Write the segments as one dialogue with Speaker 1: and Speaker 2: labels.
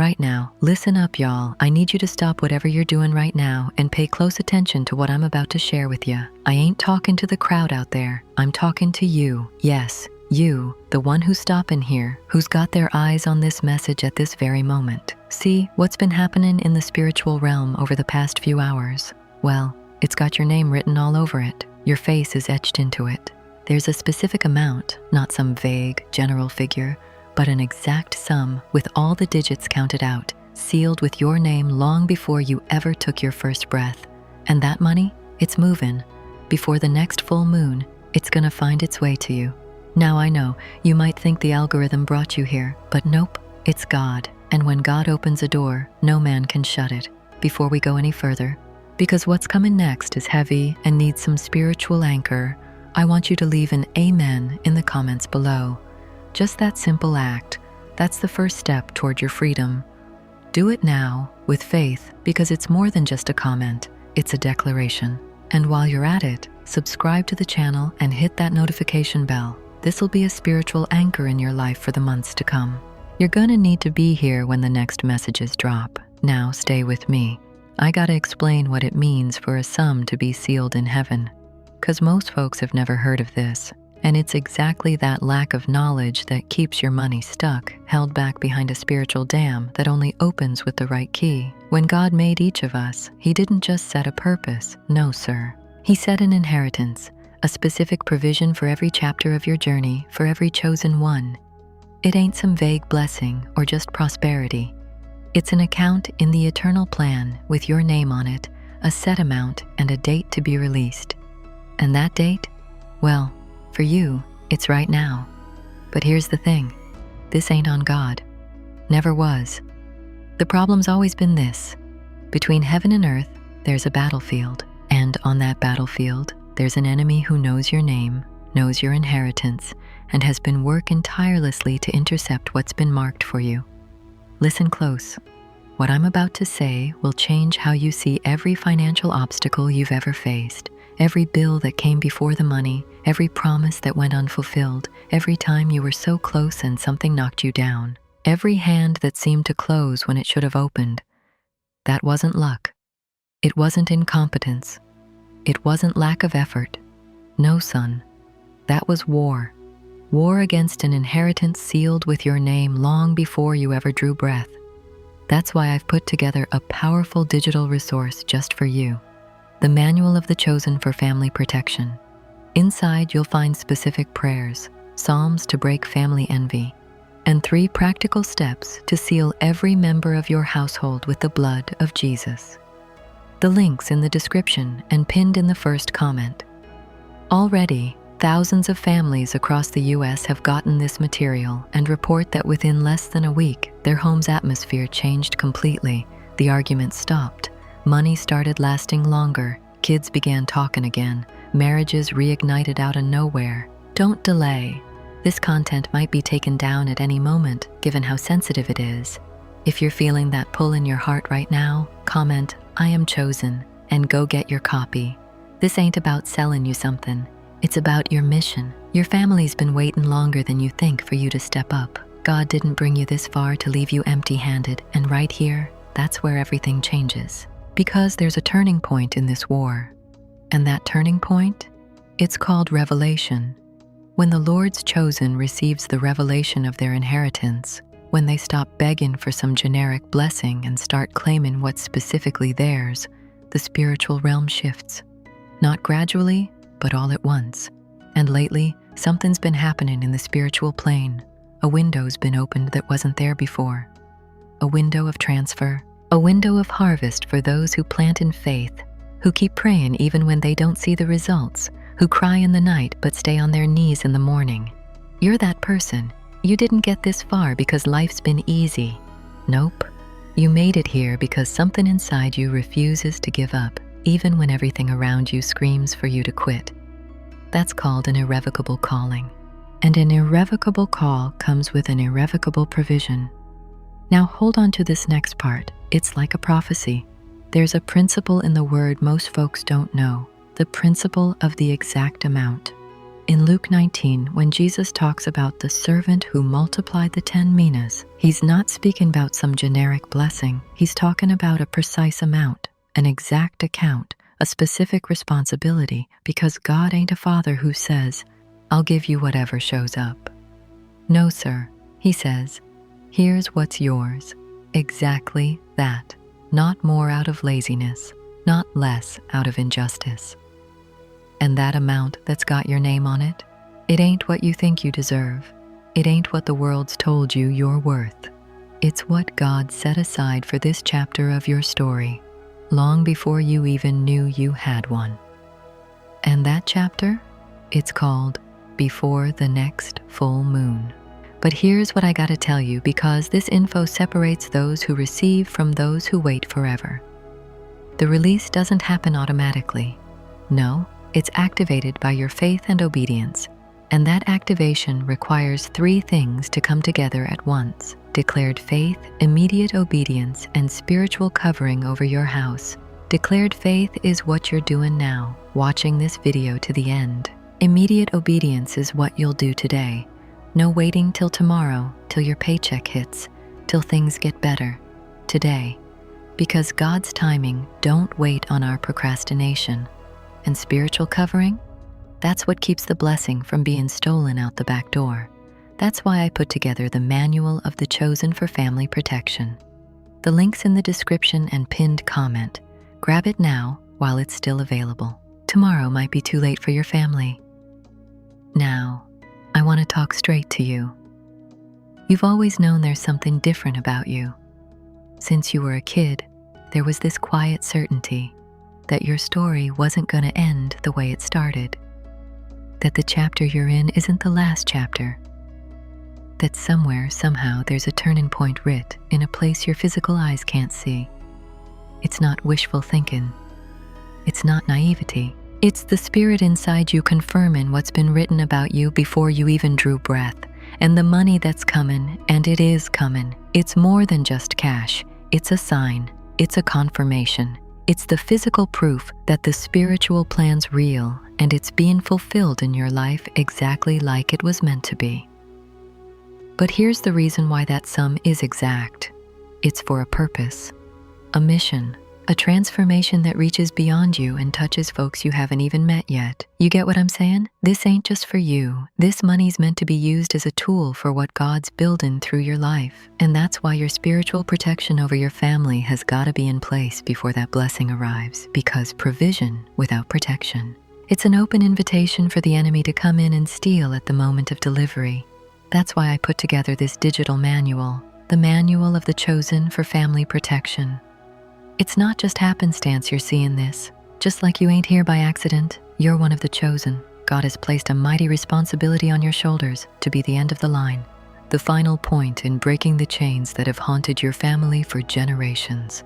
Speaker 1: Right now, listen up, y'all. I need you to stop whatever you're doing right now and pay close attention to what I'm about to share with you. I ain't talking to the crowd out there. I'm talking to you. Yes, you, the one who's stopping here, who's got their eyes on this message at this very moment. See, what's been happening in the spiritual realm over the past few hours? Well, it's got your name written all over it. Your face is etched into it. There's a specific amount, not some vague, general figure, but an exact sum with all the digits counted out, sealed with your name long before you ever took your first breath. And that money, it's moving. Before the next full moon, it's gonna find its way to you. Now I know, you might think the algorithm brought you here, but nope, it's God. And when God opens a door, no man can shut it. Before we go any further, because what's coming next is heavy and needs some spiritual anchor, I want you to leave an amen in the comments below. Just that simple act, that's the first step toward your freedom. Do it now with faith, because it's more than just a comment, it's a declaration. And while you're at it, subscribe to the channel and hit that notification bell. This will be a spiritual anchor in your life for the months to come. You're gonna need to be here when the next messages drop. Now stay with me. I gotta explain what it means for a sum to be sealed in heaven, because most folks have never heard of this. And it's exactly that lack of knowledge that keeps your money stuck, held back behind a spiritual dam that only opens with the right key. When God made each of us, He didn't just set a purpose. No, sir. He set an inheritance, a specific provision for every chapter of your journey, for every chosen one. It ain't some vague blessing or just prosperity. It's an account in the eternal plan with your name on it, a set amount and a date to be released. And that date? Well, for you, it's right now. But here's the thing, this ain't on God. Never was. The problem's always been this. Between heaven and earth, there's a battlefield. And on that battlefield, there's an enemy who knows your name, knows your inheritance, and has been working tirelessly to intercept what's been marked for you. Listen close. What I'm about to say will change how you see every financial obstacle you've ever faced. Every bill that came before the money, every promise that went unfulfilled, every time you were so close and something knocked you down, every hand that seemed to close when it should have opened. That wasn't luck. It wasn't incompetence. It wasn't lack of effort. No, son. That was war. War against an inheritance sealed with your name long before you ever drew breath. That's why I've put together a powerful digital resource just for you. The Manual of the Chosen for Family Protection. Inside, you'll find specific prayers, psalms to break family envy, and 3 practical steps to seal every member of your household with the blood of Jesus. The link's in the description and pinned in the first comment. Already, thousands of families across the U.S. have gotten this material and report that within less than a week, their home's atmosphere changed completely. The arguments stopped. Money started lasting longer, kids began talking again, marriages reignited out of nowhere. Don't delay. This content might be taken down at any moment, given how sensitive it is. If you're feeling that pull in your heart right now, comment, "I am chosen," and go get your copy. This ain't about selling you something. It's about your mission. Your family's been waiting longer than you think for you to step up. God didn't bring you this far to leave you empty-handed, and right here, that's where everything changes. Because there's a turning point in this war. And that turning point? It's called revelation. When the Lord's chosen receives the revelation of their inheritance, when they stop begging for some generic blessing and start claiming what's specifically theirs, the spiritual realm shifts. Not gradually, but all at once. And lately, something's been happening in the spiritual plane. A window's been opened that wasn't there before. A window of transfer. A window of harvest for those who plant in faith, who keep praying even when they don't see the results, who cry in the night but stay on their knees in the morning. You're that person. You didn't get this far because life's been easy. Nope. You made it here because something inside you refuses to give up, even when everything around you screams for you to quit. That's called an irrevocable calling. And an irrevocable call comes with an irrevocable provision. Now hold on to this next part. It's like a prophecy. There's a principle in the word most folks don't know, the principle of the exact amount. In Luke 19, when Jesus talks about the servant who multiplied the 10 minas, he's not speaking about some generic blessing. He's talking about a precise amount, an exact account, a specific responsibility, because God ain't a father who says, "I'll give you whatever shows up." No, sir. He says, "Here's what's yours." Exactly that. Not more out of laziness, not less out of injustice. And that amount that's got your name on it, it ain't what you think you deserve. It ain't what the world's told you you're worth. It's what God set aside for this chapter of your story, long before you even knew you had one. And that chapter? It's called Before the Next Full Moon. But here's what I gotta tell you, because this info separates those who receive from those who wait forever. The release doesn't happen automatically. No, it's activated by your faith and obedience. And that activation requires 3 things to come together at once: declared faith, immediate obedience, and spiritual covering over your house. Declared faith is what you're doing now, watching this video to the end. Immediate obedience is what you'll do today. No waiting till tomorrow, till your paycheck hits, till things get better. Today. Because God's timing don't wait on our procrastination. And spiritual covering? That's what keeps the blessing from being stolen out the back door. That's why I put together the Manual of the Chosen for Family Protection. The link's in the description and pinned comment. Grab it now while it's still available. Tomorrow might be too late for your family. Now, I want to talk straight to you. You've always known there's something different about you. Since you were a kid, there was this quiet certainty that your story wasn't going to end the way it started. That the chapter you're in isn't the last chapter. That somewhere, somehow, there's a turning point writ in a place your physical eyes can't see. It's not wishful thinking. It's not naivety. It's the spirit inside you confirming what's been written about you before you even drew breath. And the money that's coming, and it is coming, it's more than just cash. It's a sign. It's a confirmation. It's the physical proof that the spiritual plan's real, and it's being fulfilled in your life exactly like it was meant to be. But here's the reason why that sum is exact. It's for a purpose, a mission, a transformation that reaches beyond you and touches folks you haven't even met yet. You get what I'm saying? This ain't just for you. This money's meant to be used as a tool for what God's building through your life. And that's why your spiritual protection over your family has got to be in place before that blessing arrives, because provision without protection. It's an open invitation for the enemy to come in and steal at the moment of delivery. That's why I put together this digital manual, the Manual of the Chosen for Family Protection. It's not just happenstance you're seeing this. Just like you ain't here by accident, you're one of the chosen. God has placed a mighty responsibility on your shoulders to be the end of the line, the final point in breaking the chains that have haunted your family for generations.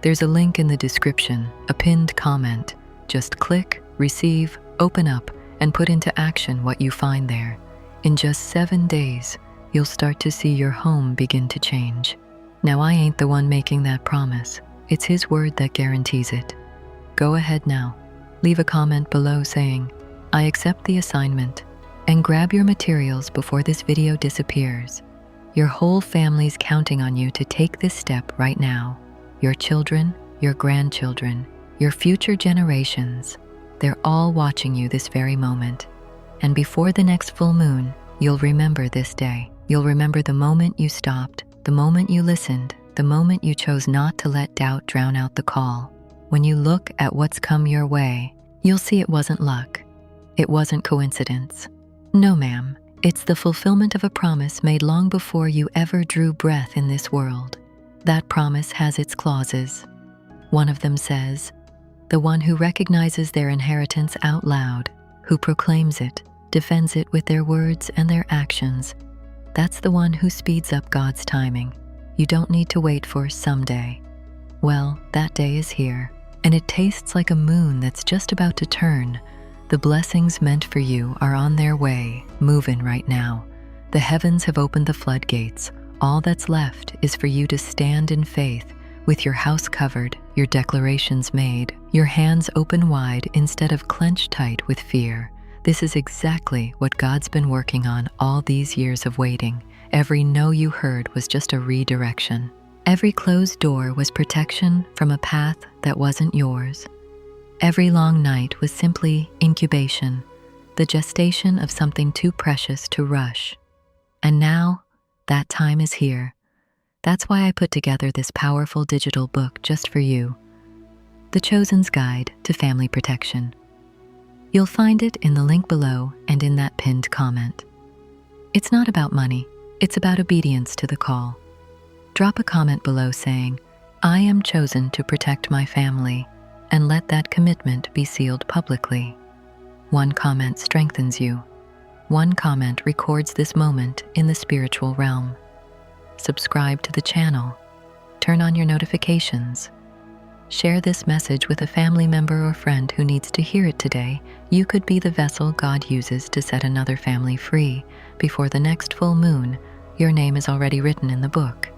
Speaker 1: There's a link in the description, a pinned comment. Just click, receive, open up, and put into action what you find there. In just 7 days, you'll start to see your home begin to change. Now, I ain't the one making that promise. It's His word that guarantees it. Go ahead now. Leave a comment below saying, "I accept the assignment," and grab your materials before this video disappears. Your whole family's counting on you to take this step right now. Your children, your grandchildren, your future generations, they're all watching you this very moment. And before the next full moon, you'll remember this day. You'll remember the moment you stopped, the moment you listened, the moment you chose not to let doubt drown out the call. When you look at what's come your way, you'll see it wasn't luck. It wasn't coincidence. No, ma'am. It's the fulfillment of a promise made long before you ever drew breath in this world. That promise has its clauses. One of them says, "The one who recognizes their inheritance out loud, who proclaims it, defends it with their words and their actions, that's the one who speeds up God's timing. You don't need to wait for someday." Well, that day is here, and it tastes like a moon that's just about to turn. The blessings meant for you are on their way, moving right now. The heavens have opened the floodgates. All that's left is for you to stand in faith, with your house covered, your declarations made, your hands open wide instead of clenched tight with fear. This is exactly what God's been working on all these years of waiting. Every no you heard was just a redirection. Every closed door was protection from a path that wasn't yours. Every long night was simply incubation, the gestation of something too precious to rush. And now, that time is here. That's why I put together this powerful digital book just for you, The Chosen's Guide to Family Protection. You'll find it in the link below and in that pinned comment. It's not about money, it's about obedience to the call. Drop a comment below saying, "I am chosen to protect my family," and let that commitment be sealed publicly. One comment strengthens you. One comment records this moment in the spiritual realm. Subscribe to the channel. Turn on your notifications. Share this message with a family member or friend who needs to hear it today. You could be the vessel God uses to set another family free. Before the next full moon, your name is already written in the book.